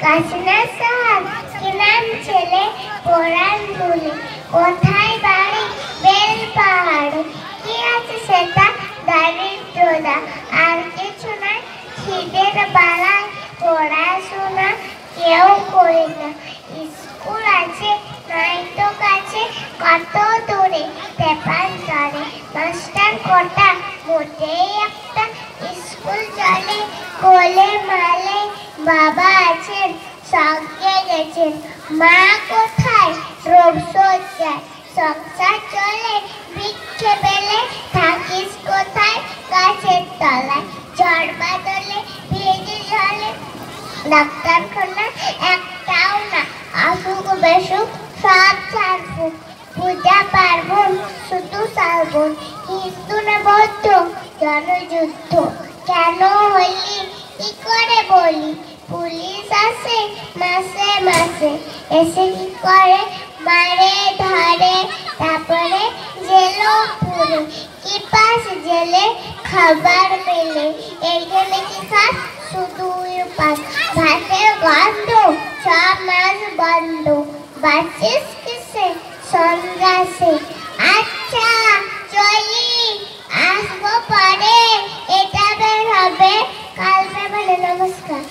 কাশিনা সাহাব কি নাম ছেলে পরাণ বলে কোথায় বাড়ি বেল পাহাড়ে কি আছে সেটা দারিদ্রতা আর কিছু নাই খিদের বালায় পড়াশোনা কেউ করে না স্কুল আছে নাই তো কাছে কত দূরে তেপান্তরে মাস্টার কটা মোটেই একটা স্কুল চলে কোলে মালে বাবা আছেন সঙ্গে গেছেন মা কোথায় রোগ সজ্জায় সংসার চলে ভিক্ষে পেলে থাকিস কোথায় গাছের তলায় ঝড় বাদলে ভিজে ঝলে ডাক্তারখানা একটাও না আসুক বেসুক সব ছাড়বুক পূজা পার্বণ শুধু শ্রাবণ হিন্দু না বৌদ্ধ জনযুদ্ধ কেন হইলি কি করে বলি পুলিশ আসে মাসে মাসে এসে কি করে মারে ধরে তারপরে জেলও পুরে কি পাস জেলে খাবার মেলে এইখানে কি খাস শুধু পাস ভাতের গন্ধ সব মাস বন্ধ বাঁচিস কিসে সন্ধ্যাসে আচ্ছা চলি আসবো পরে এটা বের হবে কাল বের নমস্কার।